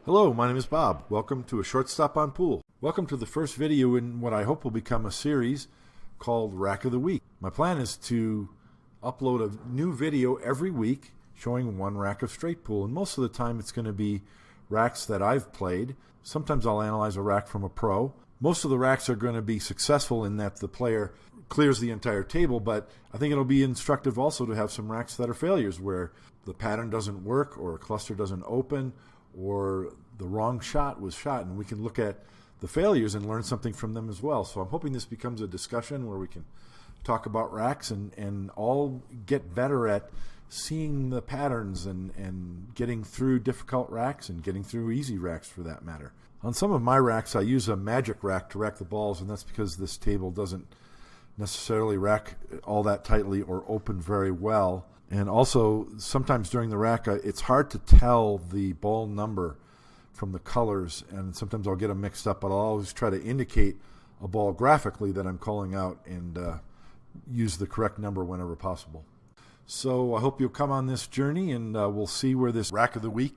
Hello, my name is Bob. Welcome to a short stop on pool. Welcome to the first video in what I hope will become a series called Rack of the Week. My plan is to upload a new video every week showing one rack of straight pool, and most of the time it's going to be racks that I've played. Sometimes I'll analyze a rack from a pro. Most of the racks are going to be successful in that the player clears the entire table, but I think it'll be instructive also to have some racks that are failures where the pattern doesn't work or a cluster doesn't open or the wrong shot was shot, and we can look at the failures and learn something from them as well. So I'm hoping this becomes a discussion where we can talk about racks and all get better at seeing the patterns and getting through difficult racks and getting through easy racks for that matter. On some of my racks, I use a magic rack to rack the balls, and that's because this table doesn't necessarily rack all that tightly or open very well. And also, sometimes during the rack, it's hard to tell the ball number from the colors, and sometimes I'll get them mixed up, but I'll always try to indicate a ball graphically that I'm calling out and use the correct number whenever possible. So I hope you'll come on this journey, and we'll see where this Rack of the Week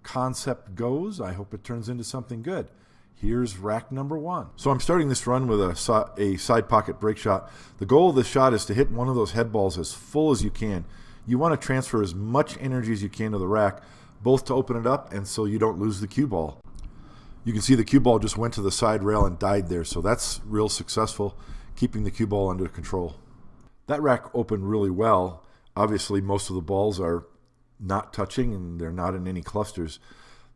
concept goes. I hope it turns into something good. Here's rack number one. So I'm starting this run with a side pocket break shot. The goal of this shot is to hit one of those head balls as full as you can. You want to transfer as much energy as you can to the rack, both to open it up and so you don't lose the cue ball. You can see the cue ball just went to the side rail and died there, so that's real successful, keeping the cue ball under control. That rack opened really well. Obviously, most of the balls are not touching and they're not in any clusters.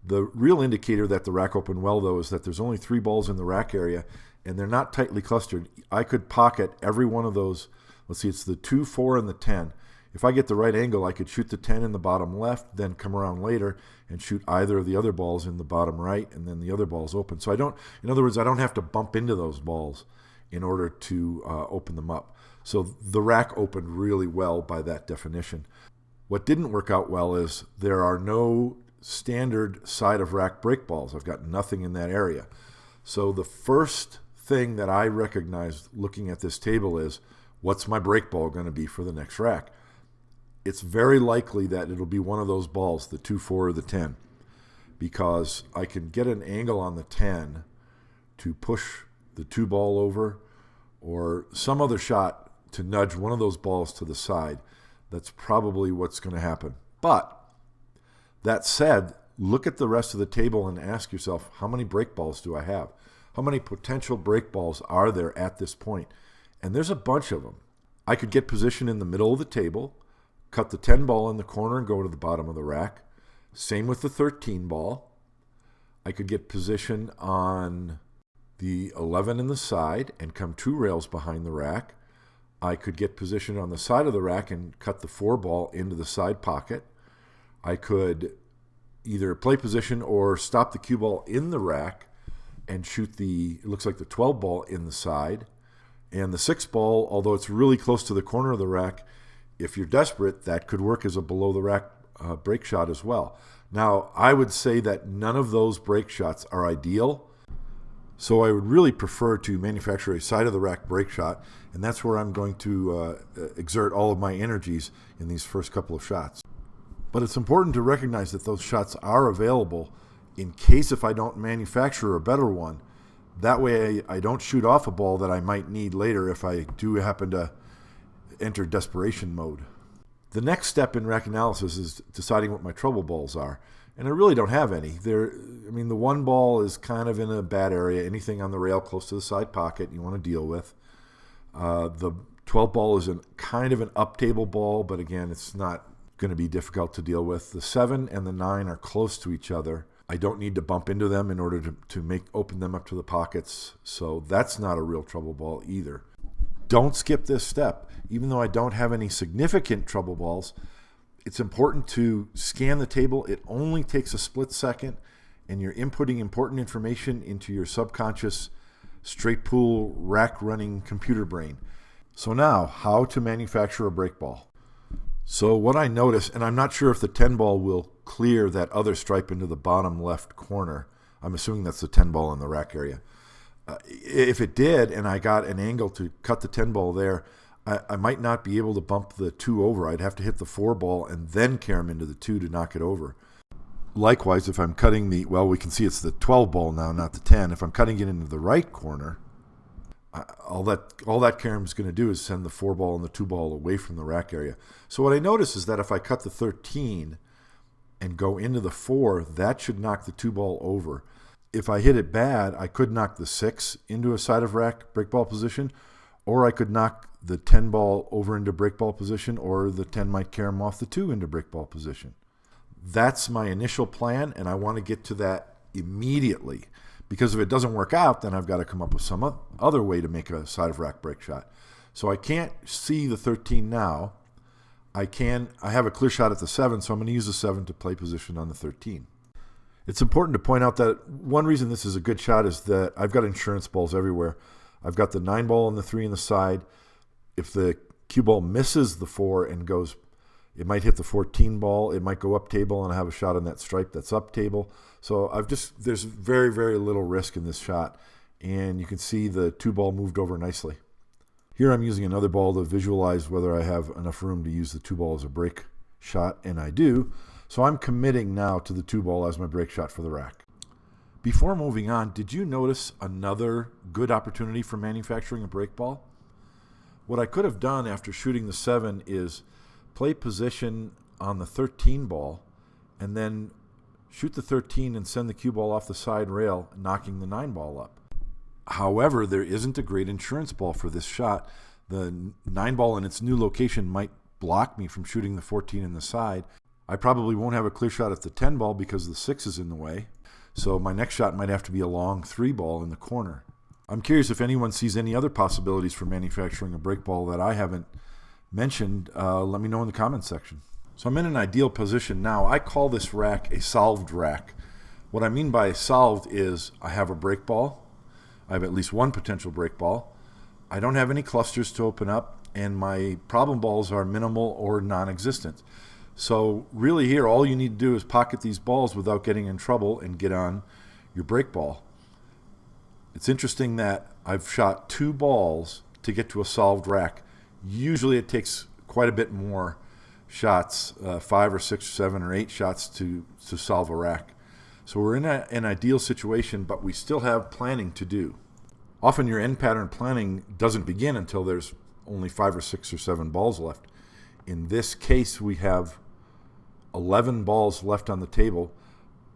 The real indicator that the rack opened well, though, is that there's only 3 balls in the rack area, and they're not tightly clustered. I could pocket every one of those. Let's see, it's the 2, 4, and the 10. If I get the right angle, I could shoot the 10 in the bottom left, then come around later and shoot either of the other balls in the bottom right, and then the other balls open. So in other words, I don't have to bump into those balls in order to open them up. So the rack opened really well by that definition. What didn't work out well is there are no standard side of rack break balls. I've got nothing in that area. So the first thing that I recognized looking at this table is, what's my break ball going to be for the next rack? It's very likely that it'll be one of those balls, the 2, 4, or the 10, because I can get an angle on the 10 to push the 2 ball over or some other shot to nudge one of those balls to the side. That's probably what's going to happen. But that said, look at the rest of the table and ask yourself, how many break balls do I have? How many potential break balls are there at this point? And there's a bunch of them. I could get position in the middle of the table, cut the 10 ball in the corner and go to the bottom of the rack. Same with the 13 ball. I could get position on the 11 in the side and come 2 rails behind the rack. I could get position on the side of the rack and cut the 4 ball into the side pocket. I could either play position or stop the cue ball in the rack and shoot it looks like the 12 ball in the side. And the 6 ball, although it's really close to the corner of the rack, if you're desperate, that could work as a below the rack break shot as well. Now, I would say that none of those break shots are ideal. So I would really prefer to manufacture a side of the rack break shot, and that's where I'm going to exert all of my energies in these first couple of shots. But it's important to recognize that those shots are available in case if I don't manufacture a better one. That way I don't shoot off a ball that I might need later if I do happen to enter desperation mode. The next step in rack analysis is deciding what my trouble balls are. And I really don't have any. The 1 ball is kind of in a bad area. Anything on the rail close to the side pocket you want to deal with. The 12 ball is kind of an up table ball, but again, it's not going to be difficult to deal with. The 7 and the 9 are close to each other. I don't need to bump into them in order to open them up to the pockets, so that's not a real trouble ball either. Don't skip this step. Even though I don't have any significant trouble balls, it's important to scan the table. It only takes a split second, and you're inputting important information into your subconscious straight pool rack running computer brain. So now, how to manufacture a break ball. So what I notice, and I'm not sure if the 10 ball will clear that other stripe into the bottom left corner. I'm assuming that's the 10 ball in the rack area. If it did, and I got an angle to cut the 10 ball there, I might not be able to bump the 2 over. I'd have to hit the 4 ball and then carry him into the 2 to knock it over. Likewise, if I'm cutting we can see it's the 12 ball now, not the 10. If I'm cutting it into the right corner, all that carom is going to do is send the 4 ball and the 2 ball away from the rack area. So what I notice is that if I cut the 13 and go into the 4, that should knock the 2 ball over. If I hit it bad, I could knock the 6 into a side of rack break ball position, or I could knock the 10 ball over into break ball position, or the 10 might carom off the 2 into break ball position. That's my initial plan, and I want to get to that immediately. Because if it doesn't work out, then I've got to come up with some other way to make a side of rack break shot. So I can't see the 13 now. I have a clear shot at the 7, so I'm going to use the 7 to play position on the 13. It's important to point out that one reason this is a good shot is that I've got insurance balls everywhere. I've got the 9 ball and the 3 in the side. If the cue ball misses the 4 and goes, it might hit the 14 ball. It might go up table, and I have a shot on that stripe that's up table. So there's very, very little risk in this shot. And you can see the 2 ball moved over nicely. Here I'm using another ball to visualize whether I have enough room to use the 2 ball as a break shot, and I do. So I'm committing now to the 2 ball as my break shot for the rack. Before moving on, did you notice another good opportunity for manufacturing a break ball? What I could have done after shooting the 7 is play position on the 13 ball and then shoot the 13 and send the cue ball off the side rail, knocking the 9 ball up. However, there isn't a great insurance ball for this shot. The 9 ball in its new location might block me from shooting the 14 in the side. I probably won't have a clear shot at the 10 ball because the 6 is in the way. So my next shot might have to be a long 3 ball in the corner. I'm curious if anyone sees any other possibilities for manufacturing a break ball that I haven't mentioned. Let me know in the comments section. So I'm in an ideal position now. I call this rack a solved rack. What I mean by solved is I have a break ball. I have at least one potential break ball. I don't have any clusters to open up, and my problem balls are minimal or non-existent. So really here, all you need to do is pocket these balls without getting in trouble and get on your break ball. It's interesting that I've shot 2 balls to get to a solved rack. Usually it takes quite a bit more shots, 5 or 6 or 7 or 8 shots to solve a rack. So we're in an ideal situation, but we still have planning to do. Often your end pattern planning doesn't begin until there's only 5 or 6 or 7 balls left. In this case, we have 11 balls left on the table,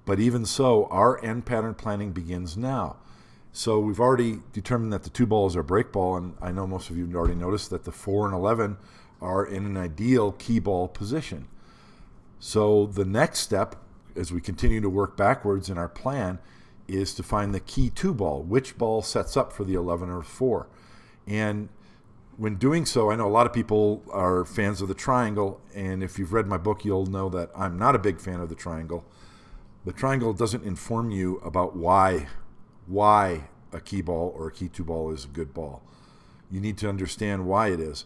but even so, our end pattern planning begins now. So we've already determined that the 2 balls are break ball, and I know most of you have already noticed that the 4 and 11 are in an ideal key ball position. So the next step, as we continue to work backwards in our plan, is to find the key 2 ball. Which ball sets up for the 11 or 4? And when doing so, I know a lot of people are fans of the triangle, and if you've read my book, you'll know that I'm not a big fan of the triangle. The triangle doesn't inform you about why a key ball or a key 2 ball is a good ball. You need to understand why it is.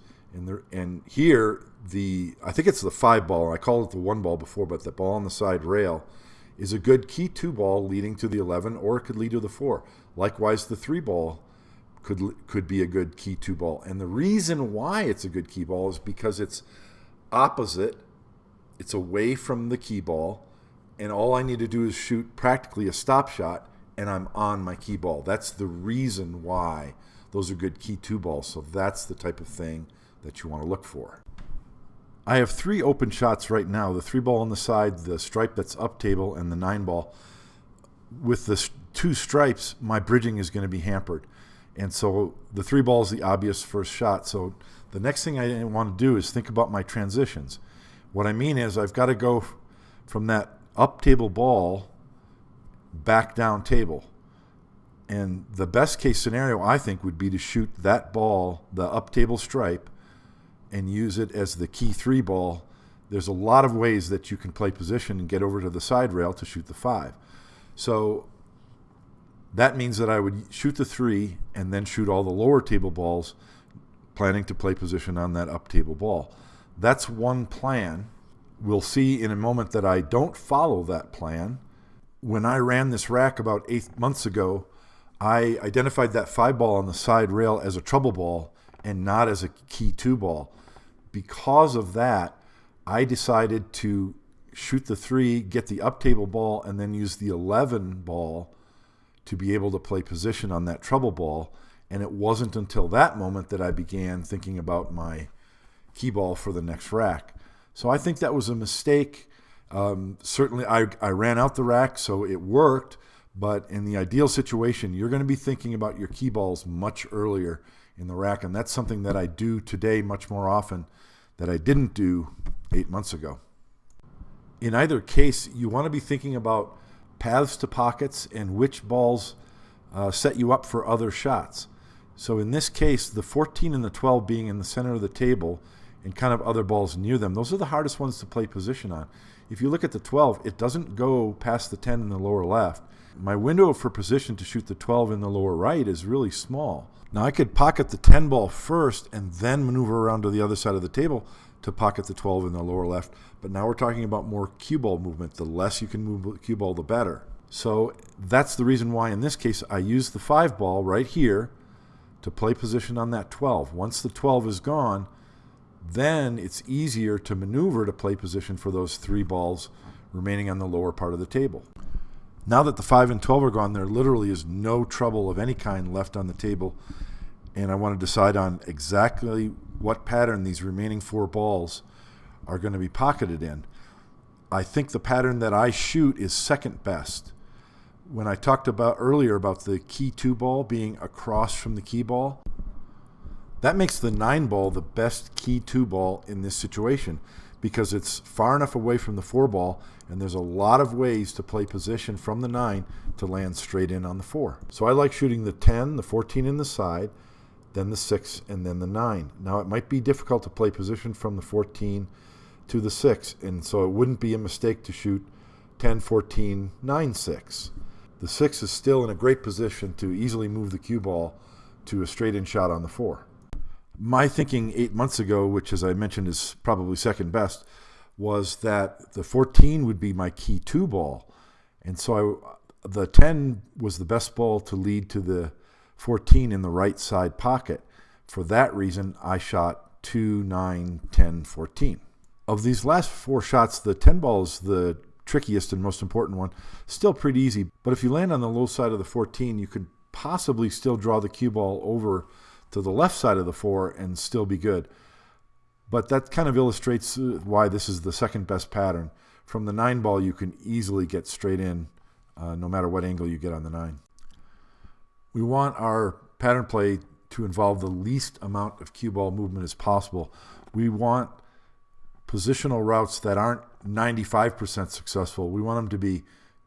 And here, I think it's the 5 ball. I called it the 1 ball before, but the ball on the side rail is a good key 2 ball leading to the 11, or it could lead to the 4. Likewise, the 3 ball could be a good key 2 ball. And the reason why it's a good key ball is because it's opposite. It's away from the key ball, and all I need to do is shoot practically a stop shot, and I'm on my key ball. That's the reason why those are good key 2 balls. So that's the type of thing that you want to look for. I have 3 open shots right now. The 3 ball on the side, the stripe that's up table, and the 9 ball. With the 2 stripes, my bridging is going to be hampered. And so the 3 ball is the obvious first shot. So the next thing I want to do is think about my transitions. What I mean is I've got to go from that up table ball back down table. And the best case scenario, I think, would be to shoot that ball, the up table stripe, and use it as the key 3 ball. There's a lot of ways that you can play position and get over to the side rail to shoot the 5. So that means that I would shoot the 3 and then shoot all the lower table balls, planning to play position on that up table ball. That's one plan. We'll see in a moment that I don't follow that plan. When I ran this rack about 8 months ago, I identified that 5 ball on the side rail as a trouble ball and not as a key 2 ball. Because of that, I decided to shoot the 3, get the up table ball, and then use the 11 ball to be able to play position on that trouble ball. And it wasn't until that moment that I began thinking about my key ball for the next rack. So I think that was a mistake. Certainly I ran out the rack, so it worked. But in the ideal situation, you're going to be thinking about your key balls much earlier in the rack. And that's something that I do today much more often that I didn't do 8 months ago. In either case, you want to be thinking about paths to pockets and which balls set you up for other shots. So in this case, the 14 and the 12 being in the center of the table and kind of other balls near them, those are the hardest ones to play position on. If you look at the 12, it doesn't go past the 10 in the lower left. My window for position to shoot the 12 in the lower right is really small. Now I could pocket the 10 ball first and then maneuver around to the other side of the table to pocket the 12 in the lower left, but now we're talking about more cue ball movement. The less you can move the cue ball, the better. So that's the reason why in this case I use the 5 ball right here to play position on that 12. Once the 12 is gone, then it's easier to maneuver to play position for those 3 balls remaining on the lower part of the table. Now that the 5 and 12 are gone, there literally is no trouble of any kind left on the table, and I want to decide on exactly what pattern these remaining 4 balls are going to be pocketed in. I think the pattern that I shoot is second best. When I talked about earlier about the key 2 ball being across from the key ball, that makes the 9 ball the best key 2 ball in this situation because it's far enough away from the 4 ball and there's a lot of ways to play position from the 9 to land straight in on the 4. So I like shooting the 10, the 14 in the side, then the 6, and then the 9. Now it might be difficult to play position from the 14 to the 6, and so it wouldn't be a mistake to shoot 10, 14, 9, 6. The 6 is still in a great position to easily move the cue ball to a straight-in shot on the 4. My thinking 8 months ago, which as I mentioned is probably second best, was that the 14 would be my key 2 ball. And so the 10 was the best ball to lead to the 14 in the right side pocket. For that reason, I shot 2, 9, 10, 14. Of these last 4 shots, the 10 ball is the trickiest and most important one. Still pretty easy, but if you land on the low side of the 14, you could possibly still draw the cue ball over to the left side of the 4 and still be good. But that kind of illustrates why this is the second best pattern. From the 9 ball, you can easily get straight in no matter what angle you get on the 9. We want our pattern play to involve the least amount of cue ball movement as possible. We want positional routes that aren't 95% successful. We want them to be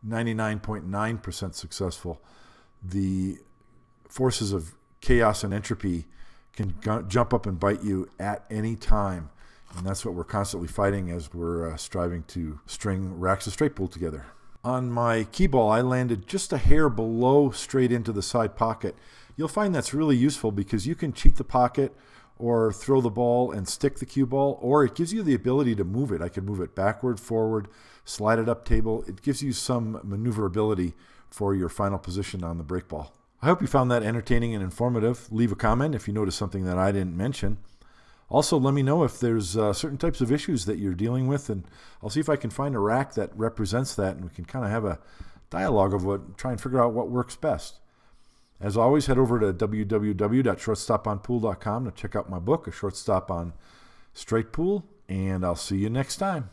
99.9% successful. The forces of chaos and entropy can jump up and bite you at any time. And that's what we're constantly fighting as we're striving to string racks of straight pull together. On my key ball, I landed just a hair below straight into the side pocket. You'll find that's really useful because you can cheat the pocket or throw the ball and stick the cue ball, or it gives you the ability to move it. I could move it backward, forward, slide it up table. It gives you some maneuverability for your final position on the break ball. I hope you found that entertaining and informative. Leave a comment if you noticed something that I didn't mention. Also, let me know if there's certain types of issues that you're dealing with, and I'll see if I can find a rack that represents that, and we can kind of have a dialogue of try and figure out what works best. As always, head over to www.shortstoponpool.com to check out my book, A Short Stop on Straight Pool, and I'll see you next time.